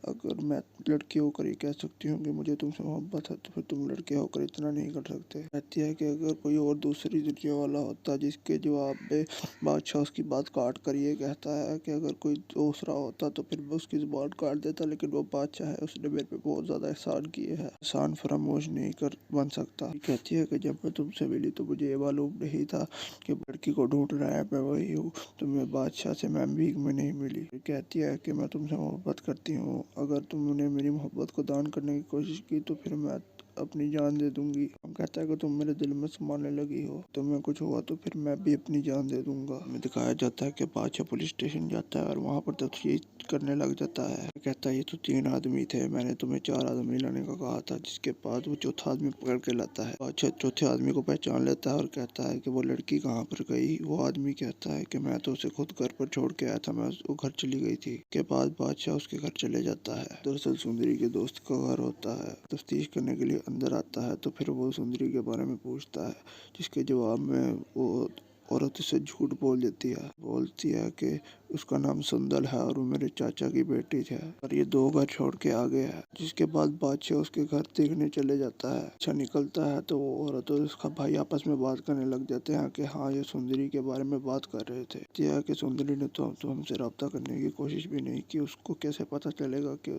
अगर मैं लड़की होकर ये कह सकती हूँ कि मुझे तुमसे मोहब्बत है तो फिर तुम लड़के होकर इतना नहीं कर सकते। कहती है कि अगर कोई और दूसरी दुनिया वाला होता। जिसके जवाब में बादशाह उसकी बात काट कर ये कहता है कि अगर कोई दूसरा होता तो फिर मैं उसकी जुबान काट देता, लेकिन वो बादशाह है, उसने मेरे पे बहुत ज्यादा एहसान किए हैं, एहसान फरामोश नहीं कर बन सकता। कहती है कि जब मैं तुमसे मिली तो मुझे ये मालूम नहीं था कि लड़की को ढूंढ रहा है मैं वही हूँ। तुम्हें बादशाह से मैं भीख में नहीं मिली। कहती है कि मैं तुमसे मोहब्बत करती हूँ, अगर तुमने मेरी मोहब्बत को दान करने की कोशिश की तो फिर मैं अपनी जान दे दूंगी। हम कहता है कि तुम मेरे दिल में समाने लगी हो, तुम्हें कुछ हुआ तो फिर मैं भी अपनी जान दे दूंगा। हमें दिखाया जाता है कि बादशाह पुलिस स्टेशन जाता है और वहाँ पर तफ्तीश करने लग जाता है। कहता है ये तो 3 आदमी थे, मैंने तुम्हें 4 आदमी लाने का कहा था। जिसके बाद वो चौथा आदमी पकड़ के लाता है। बादशाह चौथे आदमी को पहचान लेता है और कहता है कि वो लड़की कहाँ पर गई। वो आदमी कहता है कि मैं तो उसे खुद घर पर छोड़ के आया था, मैं वो घर चली गई थी। के बाद बादशाह उसके घर चले जाता है। दरअसल सुंदरी के दोस्त का घर होता है। तफ्तीश करने के लिए अंदर आता है तो फिर वो सुंदरी के बारे में पूछता है। जिसके जवाब में वो औरत से झूठ बोल देती है। बोलती है कि उसका नाम सुंदल है और वो मेरे चाचा की बेटी है और ये 2 घर छोड़ के आ गया है। जिसके बाद बादशाह उसके घर देखने चले जाता है। अच्छा निकलता है तो वो औरत और उसका भाई आपस में बात करने लग जाते हैं कि हाँ ये सुंदरी के बारे में बात कर रहे थे। यह कि सुंदरी ने तो हमसे रब्ता करने की कोशिश भी नहीं की। उसको कैसे पता चलेगा कि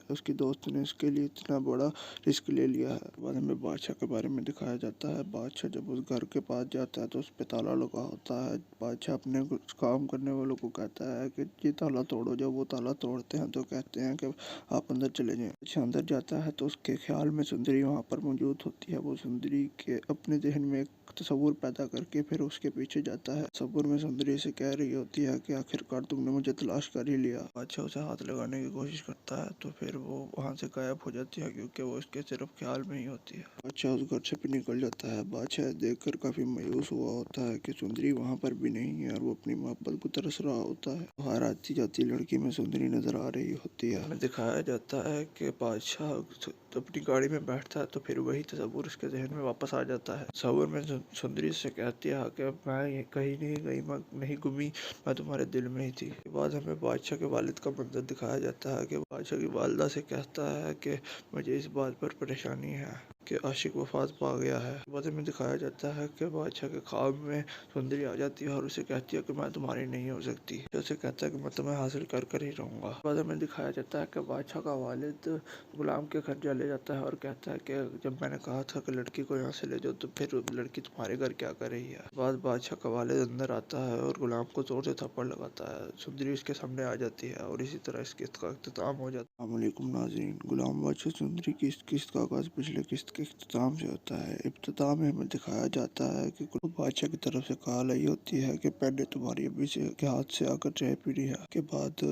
उसकी दोस्त ने उसके लिए इतना बड़ा रिस्क ले लिया है। बाद में बादशाह के बारे में दिखाया जाता है। बादशाह जब उस घर के पास जाता है तो उस पे ताला लगा होता है। बादशाह अपने काम करने वालों को कहता है कि ये ताला तोड़ो। जब वो ताला तोड़ते हैं तो कहते हैं कि आप अंदर चले जाएं। अच्छा अंदर जाता है तो उसके ख्याल में सुंदरी वहाँ पर मौजूद होती है। वो सुंदरी के अपने जहन में एक तस्वुर पैदा करके फिर उसके पीछे जाता है। तस्वुर में सुंदरी से कह रही होती है कि आखिरकार तुमने मुझे तलाश कर ही लिया। बादशाह उसे हाथ लगाने की कोशिश करता है तो फिर वो वहाँ से गायब हो जाती है क्योंकि वो उसके सिर्फ ख्याल में ही होती है। बादशाह उस घर से भी निकल जाता है। बादशाह देखकर काफी मायूस हुआ होता है कि सुंदरी वहाँ पर भी नहीं है और वो अपनी मोहब्बत को तरस रहा होता है। बाहर आती जाती लड़की में सुंदरी नजर आ रही होती है। हमें दिखाया जाता है कि बादशाह अपनी गाड़ी में बैठता है तो फिर वही तस्वुर उसके जहन में वापस आ जाता है। तस्वुर में सुंदरी से कहती है कि मैं कहीं नहीं गई, मैं नहीं घूमी, मैं तुम्हारे दिल में ही थी। के बाद हमें बादशाह के वालिद का मंजर दिखाया जाता है कि बादशाह की वालदा से कहता है कि मुझे इस बात पर परेशानी है कि आशिक वफात पा गया है। बाद में दिखाया जाता है कि बादशाह के ख्वाब में सुंदरी आ जाती है और उसे कहती है कि मैं तुम्हारी नहीं हो सकती। उसे कहता है कि मैं तुम्हें हासिल कर कर ही रहूंगा। बाद में दिखाया जाता है कि बादशाह का वालिद गुलाम के घर चले जाता है और कहता है कि जब मैंने कहा था कि लड़की को यहाँ से ले जाओ तो फिर लड़की तुम्हारे घर क्या कर रही है। बाद बादशाह का वालिद अंदर आता है और गुलाम को जोर से थप्पड़ लगाता है। सुंदरी उसके सामने आ जाती है और इसी तरह इस किस्त का इख्तिताम हो जाता है। अस्सलामुअलैकुम नाज़रीन, गुलाम बादशाह सुंदरी की किस्त का आगाज़ पिछले किस्त के इख्तिताम से होता है। इब्तिदा में हमें दिखाया जाता है कि बादशाह की तरफ से कॉल आई होती है कि पहले तुम्हारी अम्मी से के हाथ से आकर चाय पीनी है। के बाद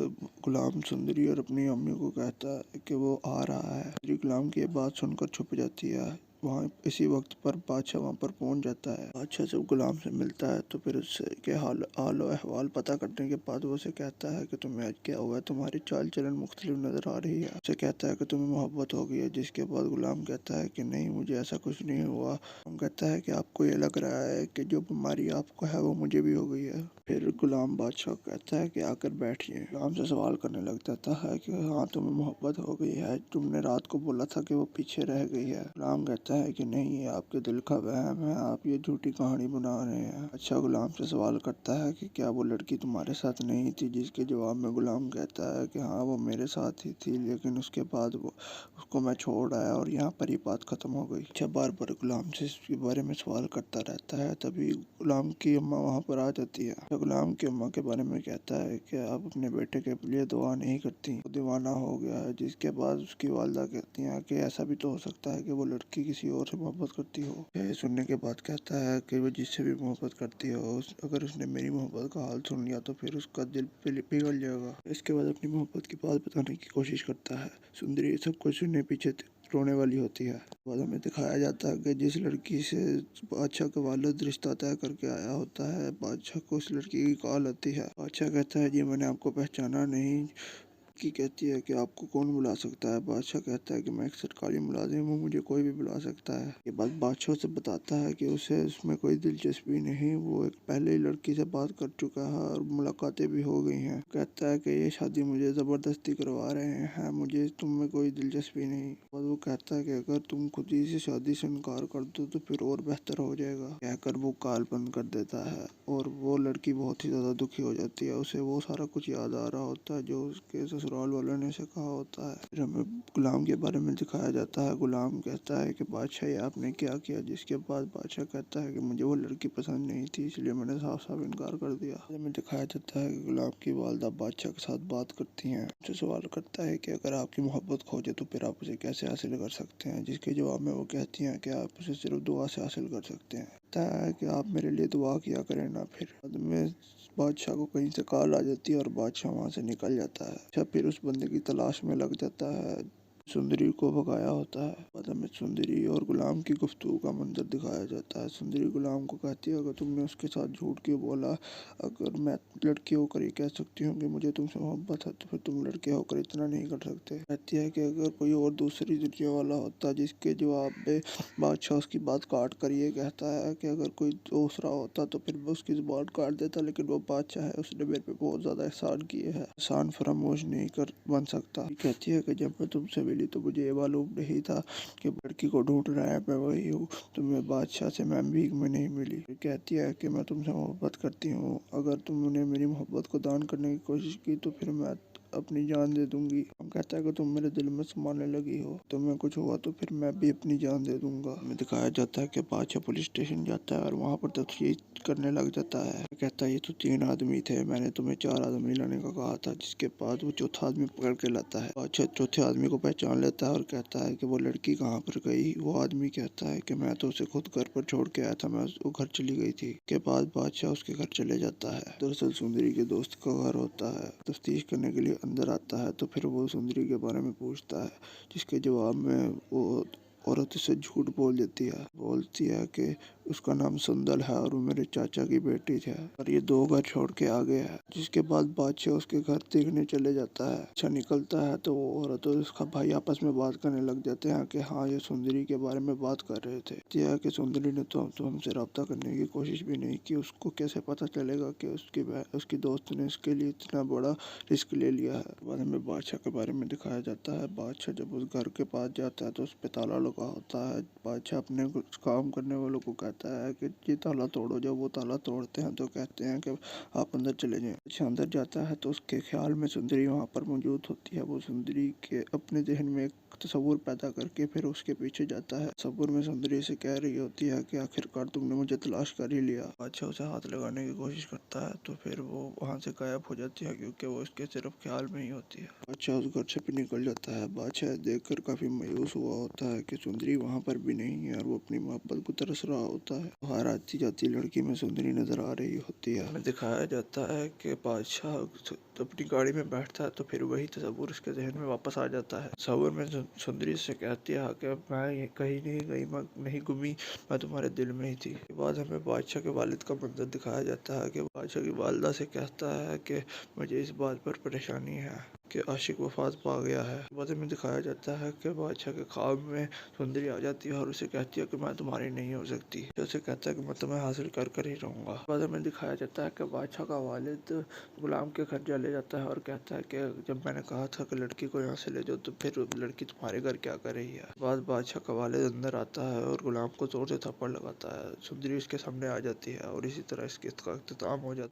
गुलाम सुंदरी और अपनी अम्मी को कहता है कि वो आ रहा है। गुलाम की बात सुनकर छुप जाती है। वहाँ इसी वक्त पर बादशाह वहाँ पर पहुँच जाता है। बादशाह जब गुलाम से मिलता है तो फिर उससे के हाल अहवाल पता करने के बाद वो उसे कहता है कि तुम्हें आज क्या हुआ है, तुम्हारी चाल चलन मुख्तलिफ नजर आ रही है। उसे कहता है कि तुम्हें मोहब्बत हो गई है, जिसके बाद गुलाम कहता है कि नहीं, मुझे ऐसा कुछ नहीं हुआ। हम कहता है कि आपको ये लग रहा है कि जो बीमारी आपको है वो मुझे भी हो गई है। फिर गुलाम बादशाह कहता है कि आकर बैठिए। गुलाम से सवाल करने लग जाता है कि हाँ, तुम्हें मोहब्बत हो गई है, तुमने रात को बोला था कि वो पीछे रह गई है। गुलाम कहता है कि नहीं, ये आपके दिल का वहम है, आप ये झूठी कहानी बना रहे हैं। अच्छा गुलाम से सवाल करता है कि क्या वो लड़की तुम्हारे साथ नहीं थी, जिसके जवाब में गुलाम कहता है कि हाँ, वो मेरे साथ ही थी, लेकिन उसके बाद उसको मैं छोड़ आया और यहाँ पर ही बात खत्म हो गई। अच्छा बार बार गुलाम से इसके बारे में सवाल करता रहता है। तभी गुलाम की अम्मा वहाँ पर आ जाती है। गुलाम की अम्मा के बारे में कहता है कि आप अपने बेटे के लिए दुआ नहीं करती, वो दीवाना हो गया है। जिसके बाद उसकी वालदा कहती है कि ऐसा भी तो हो सकता है कि वो लड़की किसी और से मोहब्बत करती हो। यह सुनने के बाद कहता है कि वो जिससे भी मोहब्बत करती हो, अगर उसने मेरी मोहब्बत का हाल सुन लिया तो फिर उसका दिल पिघल जाएगा। इसके बाद अपनी मोहब्बत की बात बताने की कोशिश करता है। सुंदरी सब कुछ सुनने पीछे रोने वाली होती है। बाद हमें दिखाया जाता है कि जिस लड़की से बादशाह का वालिद रिश्ता तय करके आया होता है, बादशाह को उस लड़की की कॉल आती है। बादशाह कहता है जी मैंने आपको पहचाना नहीं। की कहती है कि आपको कौन बुला सकता है। बादशाह कहता है कि मैं एक सरकारी मुलाजिम हूँ, मुझे कोई भी बुला सकता है। ये बात बादशाह से बताता है कि उसे उसमें कोई दिलचस्पी नहीं, वो एक पहले ही लड़की से बात कर चुका है और मुलाकातें भी हो गई हैं। कहता है कि ये शादी मुझे ज़बरदस्ती करवा रहे हैं, मुझे तुम में कोई दिलचस्पी नहीं। और वो कहता है कि अगर तुम खुद ही से शादी से इनकार कर दो तो फिर और बेहतर हो जाएगा। कहकर वो कॉल बंद कर देता है और वो लड़की बहुत ही ज़्यादा दुखी हो जाती है। उसे वो सारा कुछ याद आ रहा होता है जो उसके ससुराल वालों ने उसे कहा होता है। फिर हमें गुलाम के बारे में दिखाया जाता है। गुलाम कहता है कि बादशाह ये आपने क्या किया। जिसके बाद बादशाह कहता है कि मुझे वो लड़की पसंद नहीं थी, इसलिए मैंने साफ साफ इनकार कर दिया। हमें दिखाया जाता है कि गुलाम की वालदा बादशाह के साथ बात करती हैं। उनसे सवाल करता है कि अगर आपकी मोहब्बत खोजे तो फिर आप उसे कैसे हासिल कर सकते हैं। जिसके जवाब में वो कहती हैं कि आप उसे सिर्फ दुआ से हासिल कर सकते हैं। कहता है कि आप मेरे लिए दुआ किया करें ना। फिर बाद में बादशाह को कहीं से कॉल आ जाती है और बादशाह वहाँ से निकल जाता है। अच्छा फिर उस बंदे की तलाश में लग जाता है, सुंदरी को भगाया होता है। बाद में सुंदरी और गुलाम की गुफ्तगू का मंजर दिखाया जाता है। सुंदरी गुलाम को कहती है अगर तुमने उसके साथ झूठ क्यों बोला, अगर मैं लड़की होकर ये कह सकती हूँ कि मुझे तुमसे मोहब्बत है तो फिर तुम लड़के होकर इतना नहीं कर सकते। कहती है कि अगर कोई और दूसरी दुनिया वाला होता। जिसके जवाब में बादशाह उसकी बात काट कर ये कहता है कि अगर कोई दूसरा होता तो फिर मैं उसकी जुबान काट देता, लेकिन वो बादशाह है, उसने मेरे पे बहुत ज्यादा एहसान किए हैं, एहसान फरामोश नहीं कर बन सकता। कहती है कि जब मैं तुमसे मिली तो मुझे ये मालूम नहीं था कि लड़की को ढूंढ रहा है मैं वही हूँ, तुम्हें बादशाह से मैं भीख में नहीं मिली। कहती है कि मैं तुमसे मोहब्बत करती हूँ, अगर तुमने मेरी मोहब्बत को दान करने की कोशिश की तो फिर मैं अपनी जान दे दूंगी। हम कहता है कि तुम मेरे दिल में समाने लगी हो, तुम्हें कुछ हुआ तो फिर मैं भी अपनी जान दे दूंगा। हमें दिखाया जाता है कि बादशाह पुलिस स्टेशन जाता है और वहाँ पर तफ्तीश करने लग जाता है। कहता है ये तो 3 आदमी थे, मैंने तुम्हें 4 आदमी लाने का कहा था। जिसके बाद वो चौथा आदमी पकड़ के लाता है। बादशाह चौथे आदमी को पहचान लेता है और कहता है कि वो लड़की कहाँ पर गई। वो आदमी कहता है कि मैं तो उसे खुद घर पर छोड़ के आया था, मैं वो घर चली गई थी। के बाद बादशाह उसके घर चले जाता है। दरअसल सुंदरी के दोस्त का घर होता है। तफ्तीश करने के लिए अंदर आता है तो फिर वो सुंदरी के बारे में पूछता है, जिसके जवाब में वो औरत से झूठ बोल देती है। बोलती है कि उसका नाम सुंदर है और वो मेरे चाचा की बेटी है और ये 2 घर छोड़ के आ गया है। जिसके बाद बादशाह उसके घर देखने चले जाता है। अच्छा निकलता है तो वो औरत और उसका भाई आपस में बात करने लग जाते हैं कि हाँ ये सुंदरी के बारे में बात कर रहे थे। यह कि सुंदरी ने तो हमसे रब्ता करने की कोशिश भी नहीं की। उसको कैसे पता चलेगा कि उसकी दोस्त ने उसके लिए इतना बड़ा रिस्क ले लिया है। बाद में बादशाह के बारे में दिखाया जाता है। बादशाह जब उस घर के पास जाता है तो उस पे ताला लगा होता है। बादशाह अपने काम करने वालों को कहता है कि ये ताला तोड़ो। जब वो ताला तोड़ते हैं तो कहते हैं कि आप अंदर चले जाएं। अच्छा अंदर जाता है तो उसके ख्याल में सुंदरी वहाँ पर मौजूद होती है। वो सुंदरी के अपने जहन में एक तस्वुर पैदा करके फिर उसके पीछे जाता है। तस्वुर में सुंदरी से कह रही होती है कि आखिरकार तुमने मुझे तलाश कर ही लिया। बादशाह उसे हाथ लगाने की कोशिश करता है तो फिर वो वहाँ से गायब हो जाती है क्योंकि वो उसके सिर्फ ख्याल में ही होती है। बादशाह उस घर से भी निकल जाता है। बादशाह देखकर काफी मायूस हुआ होता है कि सुंदरी वहाँ पर भी नहीं है और वो अपनी मोहब्बत को तरस रहा होता है। बाहर आती जाती लड़की में सुंदरी नजर आ रही होती है। दिखाया जाता है कि बादशाह अपनी गाड़ी में बैठता है तो फिर वही तस्वुर उसके जहन में वापस आ जाता है। तस्वुर में सुंदरी से कहती है कि मैं कहीं नहीं गई, मैं नहीं घूमी, मैं तुम्हारे दिल में ही थी। के बाद हमें बादशाह के वालिद का मंजर दिखाया जाता है कि बादशाह की वालिदा से कहता है कि मुझे इस बात पर परेशानी है कि आशिक वफात पा गया है। बाद में दिखाया जाता है कि बादशाह के ख्वाब में सुंदरी आ जाती है और उसे कहती है कि मैं तुम्हारी नहीं हो सकती। उसे कहता है कि मैं तुम्हें हासिल कर कर ही रहूंगा। बाद में दिखाया जाता है कि बादशाह का वालिद गुलाम के घर चले जाता है और कहता है कि जब मैंने कहा था कि लड़की को यहाँ से ले जाओ तो फिर लड़की तुम्हारे घर क्या कर रही है। बाद बादशाह का वालिद अंदर आता है और गुलाम को जोर से थप्पड़ लगाता है। सुंदरी उसके सामने आ जाती है और इसी तरह इस किस्त का इख्तिताम हो